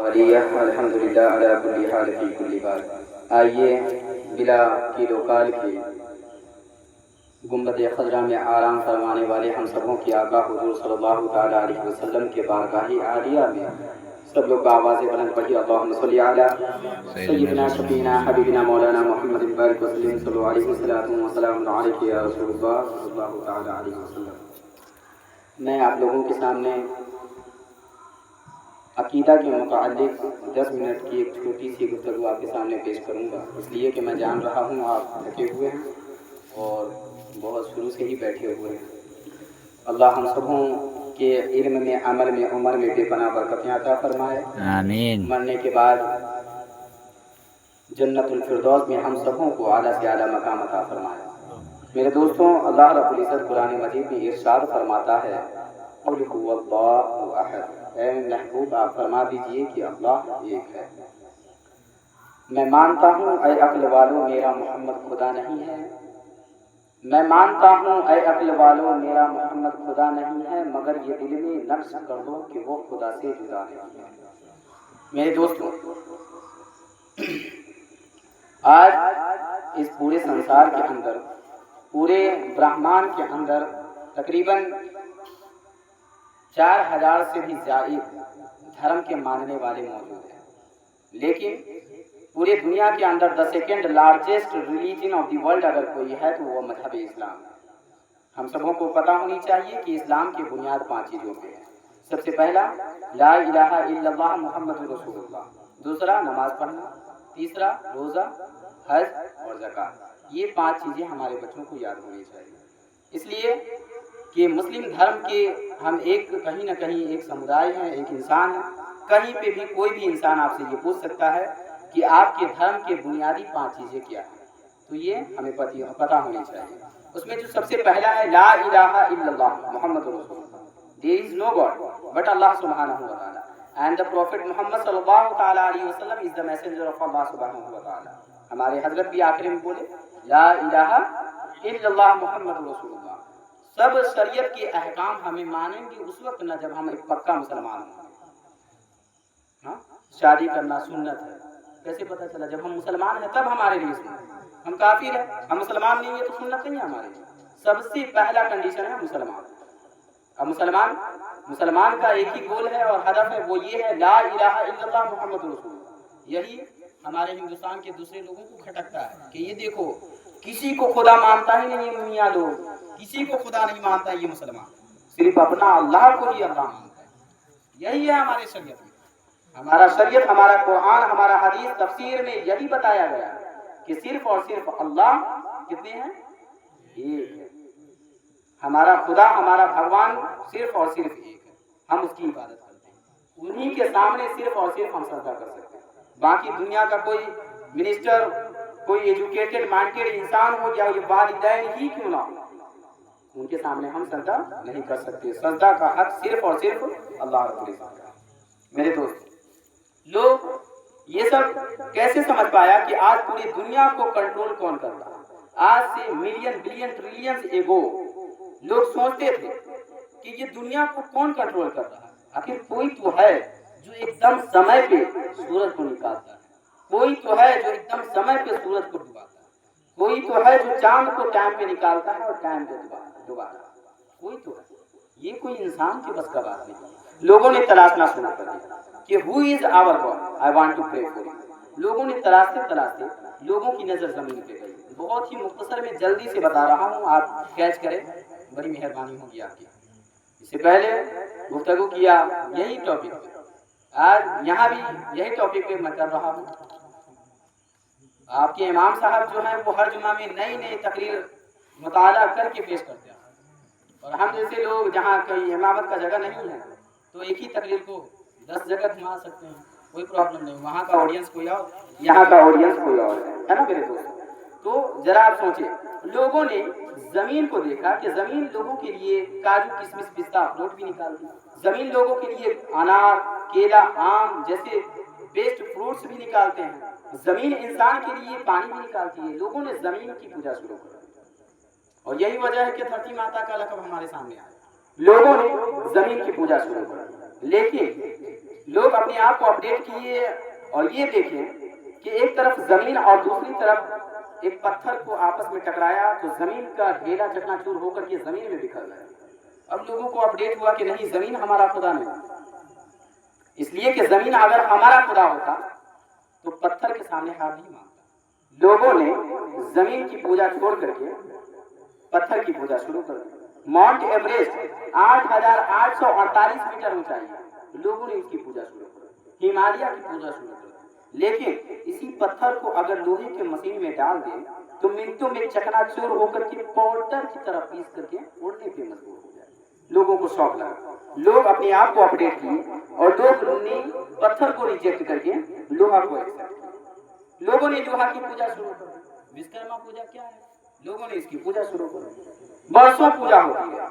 الحمدللہ علی کل حال فی کل حال۔ آئیے بلا کیل و کال کے گنبد خضرا میں آرام فرمانے والے ہم سبوں کی آقا حضور صلی اللہ تعالی علیہ وسلم کے بارگاہ عالیہ میں سب لوگ آواز بلند پڑھی اللہم صلی علی سیدنا شفینا حبیبنا مولانا محمد بارک وسلم صلی اللہ علیہ وسلم علیہ یا رسول اللہ صلی اللہ تعالی علیہ وسلم۔ میں آپ لوگوں کے سامنے عقیدہ کے متعلق 10 منٹ کی ایک چھوٹی سی گفتگو آپ کے سامنے پیش کروں گا، اس لیے کہ میں جان رہا ہوں آپ تھکے ہوئے ہیں اور بہت شروع سے ہی بیٹھے ہوئے ہیں۔ اللہ ہم سبوں کے علم میں، عمل میں، عمر میں بے پناہ برکتیں عطا فرمائے، آمین۔ مرنے کے بعد جنت الفردوس میں ہم سبوں کو اعلیٰ سے اعلیٰ مقام عطا فرمائے۔ میرے دوستوں، اللہ رب العزت قرآن مجید میں ارشاد فرماتا ہے قل هو اللہ احد، اے محبوب آپ فرما دیجئے کہ اللہ ایک ہے۔ میں مانتا ہوں اے عقل والو میرا محمد خدا نہیں ہے، میں مانتا ہوں اے عقل والو میرا محمد خدا نہیں ہے، مگر یہ دل میں نقش کر دو کہ وہ خدا سے جدا نہیں ہے۔ میرے دوستوں، آج اس پورے سنسار کے اندر، پورے برہمان کے اندر تقریباً 4000 سے بھی زائد دھرم کے ماننے والے موجود ہیں، لیکن پوری دنیا کے اندر the second largest religion of the world اگر کوئی ہے تو وہ مذہب اسلام ہے۔ ہم سبوں کو پتہ ہونی چاہیے کہ اسلام کی بنیاد 5 چیزوں پہ ہے۔ سب سے پہلا لا الہ الا اللہ محمد رسول اللہ، دوسرا نماز پڑھنا، تیسرا روزہ، حج اور زکوٰۃ۔ یہ 5 چیزیں ہمارے بچوں کو یاد ہونی چاہیے، اس لیے کہ مسلم دھرم کے ہم کہیں نہ کہیں ایک سمودائے ہیں، ایک انسان ہے۔ کہیں پہ بھی کوئی بھی انسان آپ سے یہ پوچھ سکتا ہے کہ آپ کے دھرم کے بنیادی 5 چیزیں کیا ہیں، تو یہ ہمیں پتہ ہونی چاہیے۔ اس میں جو سب سے پہلا ہے لا الہ الا اللہ محمد رسول اللہ، there is no God but Allah subhanahu wa ta'ala and the prophet Muhammad sallallahu ta'ala alayhi wa sallam is the messenger of Allah subhanahu wa ta'ala۔ ہمارے حضرت بھی آخر میں بولے لا الہ الا اللہ محمد رسول اللہ۔ سب شریعت کے احکام ہمیں مانیں گے اس وقت نہ جب ہم ایک پکا مسلمان ہوں۔ ہاں، شادی کرنا سنت ہے، کیسے پتہ چلا؟ جب ہم مسلمان ہیں تب ہمارے لیے سنت۔ ہم کافر ہیں، ہم مسلمان نہیں ہیں تو سنت نہیں ہے ہمارے لیے۔ سب سے پہلا کنڈیشن ہے مسلمان۔ اب مسلمان کا ایک ہی گول ہے اور ہدف ہے، وہ یہ ہے لا الہ الا اللہ محمد رسول اللہ۔ یہی ہمارے ہندوستان کے دوسرے لوگوں کو کھٹکتا ہے کہ یہ دیکھو کسی کو خدا مانتا ہی نہیں ہے، میاں لوگ کسی کو خدا نہیں مانتا ہے، یہ مسلمان صرف اپنا اللہ کو ہی اللہ مانتا ہے۔ یہی ہے ہمارے شریعت میں، ہمارا شریعت، ہمارا قرآن، ہمارا حدیث تفسیر میں یہی بتایا گیا ہے کہ صرف اور صرف اللہ کتنے ہیں؟ ایک ہے۔ ہمارا خدا، ہمارا بھگوان صرف اور صرف ایک ہے، ہم اس کی عبادت کرتے ہیں، انہی کے سامنے صرف اور صرف ہم سجدہ کر سکتے ہیں۔ باقی دنیا کا کوئی منسٹر، کوئی ایجوکیٹڈ مائنڈیڈ انسان ہو یا یہ والدین ہی کیوں نہ ہو، ان کے سامنے ہم سجدہ نہیں کر سکتے۔ سجدہ کا حق صرف اور صرف اللہ رب العزت کا۔ میرے دوست، لوگ یہ سب کیسے سمجھ پایا کہ آج پوری دنیا کو کنٹرول کون کر رہا ہے؟ آج سے ملین بلین ٹریلینز ایگو لوگ سوچتے تھے کہ یہ دنیا کو کون کنٹرول کر رہا ہے؟ آخر کوئی تو ہے جو ایک دم سمے پہ سورج کو نکالتا ہے، کوئی تو ہے جو ایک دم سمے پہ سورج کو ڈباتا ہے، کوئی تو ہے جو چاند کو ٹائم پہ نکالتا ہے اور ٹائم پہ ڈباتا ہے، کوئی تو ہے۔ یہ کوئی انسان کے بس کا بات نہیں۔ لوگوں نے تلاشنا شروع کر دیا کہ who is our God, I want to pray for you۔ لوگوں نے تلاشتے لوگوں کی نظر زمین پہ گئی۔ بہت ہی مختصر میں جلدی سے بتا رہا ہوں، آپ کیچ کریں، بڑی مہربانی ہوگی آپ کی۔ اس سے پہلے گفتگو کیا یہی ٹاپک پہ، آج یہاں بھی یہی ٹاپک پہ میں کر رہا ہوں۔ آپ کے امام صاحب جو ہیں وہ ہر جمعہ میں نئی تقریر مطالعہ کر کے پیش کرتے ہیں، اور ہم جیسے لوگ جہاں کوئی امامت کا جگہ نہیں ہے تو ایک ہی تقریر کو 10 جگہ گھما سکتے ہیں، کوئی پرابلم نہیں۔ وہاں کا آڈینس کوئی اور، یہاں کا آڈینس کوئی اور ہے نا میرے دوست۔ تو ذرا آپ سوچیں، لوگوں نے زمین کو دیکھا کہ زمین لوگوں کے لیے کاجو کشمش پستہ اخروٹ بھی نکالتی ہے، زمین لوگوں کے لیے انار کیلا آم جیسے بیسٹ فروٹس بھی نکالتے ہیں، زمین انسان کے لیے پانی بھی نکالتی ہے۔ لوگوں نے زمین کی پوجا شروع کر دی، اور یہی وجہ ہے کہ دھرتی ماتا کا لقب ہمارے سامنے آیا۔ لوگوں نے زمین کی پوجا شروع کر دی، لیکن लोग अपने आप को अपडेट किए और ये देखें कि एक तरफ जमीन और दूसरी तरफ एक पत्थर को आपस में टकराया तो जमीन का ढेला चकनाचूर होकर के जमीन में बिखर गया। अब लोगों को अपडेट हुआ कि नहीं, जमीन हमारा खुदा नहीं, इसलिए कि जमीन अगर हमारा खुदा होता तो पत्थर के सामने हाथ नहीं मांगता। लोगों ने जमीन की पूजा छोड़ करके पत्थर की पूजा शुरू कर दी। माउंट एवरेस्ट 8,848 मीटर ऊंचाई है, लोगों ने उसकी पूजा शुरू कर दी। हिमालय की पूजा शुरू कर दी। लेकिन इसी पत्थर को अगर लोहे के मशीन में डाल दे तो मिनटों में चकनाचूर होकर के पाउडर की तरह पीस करके उड़ने पे मजबूर हो जाए। लोगों को शौक लगा, लोग अपने आप को अपडेट किए और लोग ने पत्थर को रिजेक्ट करके लोहा को एक्सेप्ट किया। लोगों ने लोहा की पूजा शुरू कर दी। विश्वकर्मा पूजा क्या है, लोगों ने इसकी पूजा शुरू कर दी। बरसों पूजा होती है,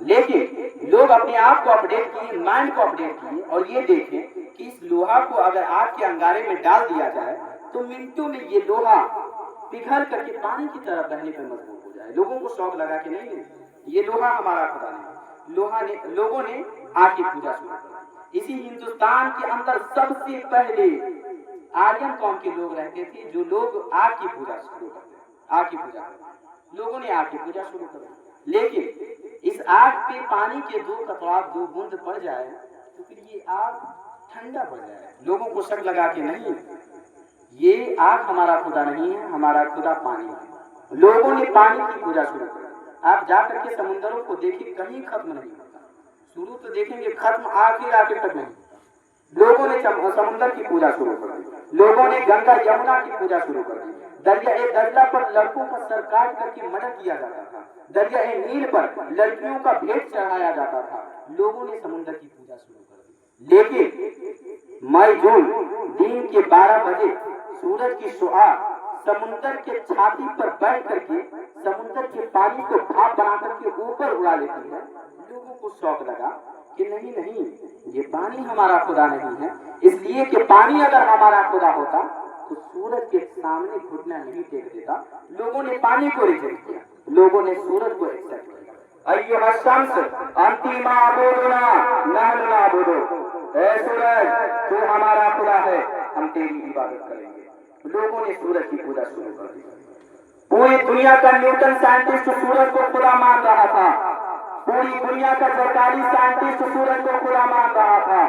लेकिन लोग अपने आप को अपडेट किए, माइंड को अपडेट किए और ये देखें कि इस लोहा को अगर आग के अंगारे में डाल दिया जाए तो मिनटों में ये लोहा पिघल करके पानी की तरह बहने पर मजबूर हो जाए। लोगों को शौक लगा कि नहीं, ये लोहा हमारा खुदा नहीं। लोगों ने आग की पूजा शुरू कर दी। इसी हिंदुस्तान के अंदर सबसे पहले आर्यन कौम के लोग रहते थे, जो लोग आग की पूजा शुरू करते, आग की पूजा करते। लोगों ने आग की पूजा शुरू कर दी, लेकिन इस आग पे पानी के दो कतरा, दो बूंद पड़ जाए तो फिर ये आग ठंडा पड़ जाए। लोगों को शक लगा कि नहीं, ये आग हमारा खुदा नहीं है, हमारा खुदा पानी है। लोगों ने पानी की पूजा शुरू कर दी। आप जाकर के समुद्रों को देखिए, कहीं खत्म नहीं होता। शुरू तो देखेंगे, खत्म आखिर तक नहीं। लोगों ने समुद्र की पूजा शुरू कर दी। लोगों ने गंगा यमुना की पूजा शुरू कर दी। दरिया पर लड़कों का सर काट करके मर्डर किया जाता था। दरिया नील पर लड़कियों का भेंट चढ़ाया जाता था। लोगों ने समुद्र की पूजा शुरू कर दी। लेकिन मई जून दिन के 12 बजे सूरज की शुआ समुद्र के छाती पर बैठ करके समुद्र के पानी को भाप बना करके ऊपर उड़ा लेती है। लोगों को शौक लगा कि नहीं, ये पानी हमारा खुदा नहीं है, इसलिए कि पानी अगर हमारा खुदा होता तो सूरज के सामने घुटना नहीं टेक देता। लोगों ने पानी को रिजेक्ट किया, लोगों ने सूरज को एक्सेप्ट किया। अय्युहा शम्स अंती माबूदुना नहनु नाबुदु, ऐ सूरज तू हमारा खुदा है, हम तेरी इबादत करेंगे। लोगों ने सूरज की पूजा शुरू कर दी। पूरी दुनिया का न्यूटन साइंटिस्ट सूरज को खुदा मान रहा था। पूरी दुनिया का सरकारी साइंटिस्ट सूरज को खुदा मान रहा था।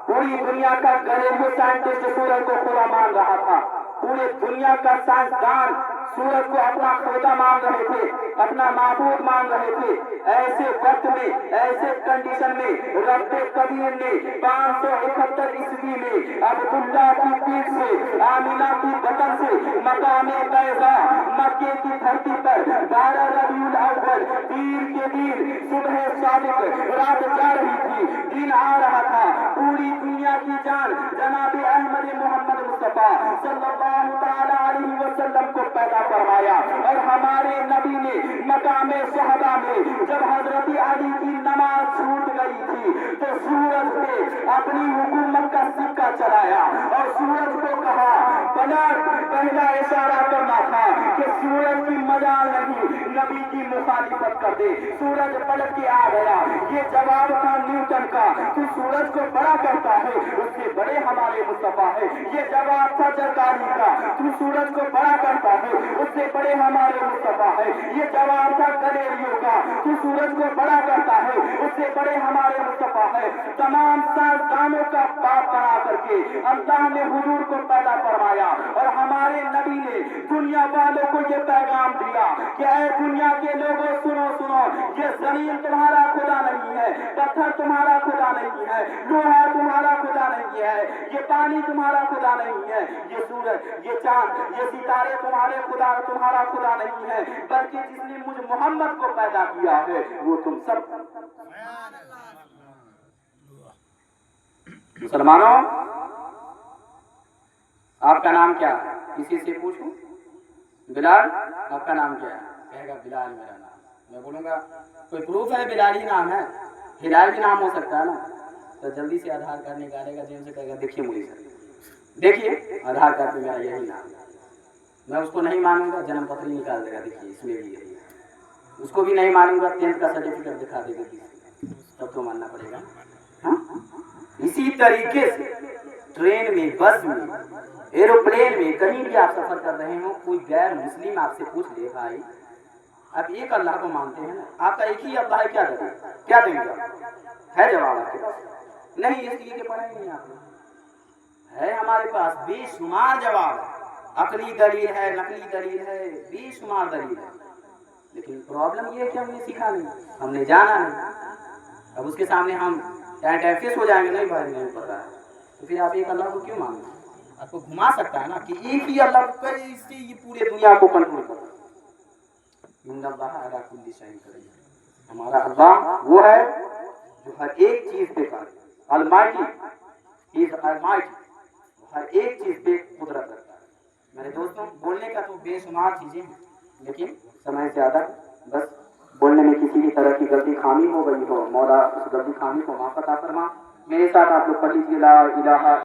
पूरी दुनिया का घरेलू साइंटिस्ट सूरज को खुदा मान रहा था। पूरे दुनिया का साइंसदान सूरज को अपना खुदा मान रहे थे, अपना माबूद मान रहे थे। ऐसे वक्त में, ऐसे कंडीशन में रब्बे कबीर ने 571 ईस्वी में अब्दुल्ला की पीठ से, आमिना की बतन से मकामे बैज़ा मक्के की धरती पर 12 रबीउल अव्वल पीर के दिन सुबह सादिक रात जा रही थी, दिन आ रहा था। पूरी दुनिया की जान जनाब अहमद मोहम्मद मुस्तफा सल्लल्लाहु तआला अलैहि वसल्लम को पैदा फरमाया। और हमारे नबी ने मकामे शहदा में जब हजरत अली की नमाज छूट गई थी तो सूरज पे अपनी हुकूमत का सिक्का चलाया और सूरज को कहा, पहला इशारा करना था कि सूरज की मजाल नहीं, नबी की मुखालिफत कर दे। सूरज पलट के आ गया। ये जवाब था न्यूटन का, तू सूरज को बड़ा कहता है, उससे बड़े हमारे मुस्तफा है। ये जवाब था जरदारी का, तू सूरज को बड़ा कहता है, उससे बड़े हमारे मुस्तफा है। ये जवाब था गलेरियो का, तू सूरज को बड़ा कहता है, उससे बड़े हमारे मुस्तफा है। तमाम साइंसदानों का बाप बना करके अल्लाह ने हुजूर को पैदा फरमाया और हमारे नबी ने दुनिया वालों को ये पैगाम दिया कि ऐ दुनिया के लोगों सुनो, ये जमीन तुम्हारा खुदा नहीं है, पत्थर तुम्हारा खुदा नहीं है, लोहा तुम्हारा खुदा नहीं है, ये पानी तुम्हारा खुदा नहीं है, ये सूरज, ये चांद, ये सितारे तुम्हारा खुदा नहीं है, बल्कि जिसने मुझ मोहम्मद को पैदा किया है वो तुम सब। मुसलमानों, आपका नाम क्या है? किसी से पूछूं, बिलाल आपका नाम क्या है? कहेगा बिलाल मेरा नाम। मैं बोलूंगा कोई प्रूफ है बिलाल ही नाम है? हिलाल भी नाम हो सकता है ना? तो जल्दी से आधार कार्ड निकालेगा, जेब से कहेगा देखिए मुझे सर, देखिए आधार कार्ड पे मेरा यही नाम है। मैं उसको नहीं मानूंगा, जन्म पत्री निकाल देगा, देखिए इसमें भी यही है। उसको भी नहीं मानूंगा, 10th का सर्टिफिकेट दिखा देगा, तब तो मानना पड़ेगा। हाँ, इसी तरीके से ट्रेन में, बस में, एरोप्लेन में, कहीं भी आप सफर कर रहे हो, कोई गैर मुस्लिम आपसे पूछ ले भाई आप एक अल्लाह को मानते हैं ना, आपका एक ही अल्लाह है, क्या करें, क्या देंगे आप? है जवाब आपके पास? नहीं, इसलिए कि पढ़ा ही नहीं आपने। है हमारे पास बेशुमार जवाब है, अकली दलील है, नकली दलील है, बेशुमार दलील है, लेकिन प्रॉब्लम ये है कि हमने सीखा नहीं, हमने जाना नहीं। अब उसके सामने हम टैंटेफिस हो जाएंगे, नहीं भाई नहीं पता है, तो फिर आप एक अल्लाह को क्यों मानते हैं? आपको घुमा सकता है ना कि एक ही अल्लाह को कैसे ये पूरे दुनिया को कंट्रोल करो। हमारा अल्लाह वो है जो हर एक चीज पे कादिर, अलमाइटी इज अलमाइटी, हर एक चीज पे कुदरत रखता है। मेरे दोस्तों, बोलने का तो बेशुमार चीजें हैं, लेकिन समय ज्यादा, बस बोलने में किसी भी तरह की गलती खामी हो गई हो, मौला उस गलती खामी को माफ अता फरमा। मेरे साथ आप लोग पढ़ लीजिए ला इलाहा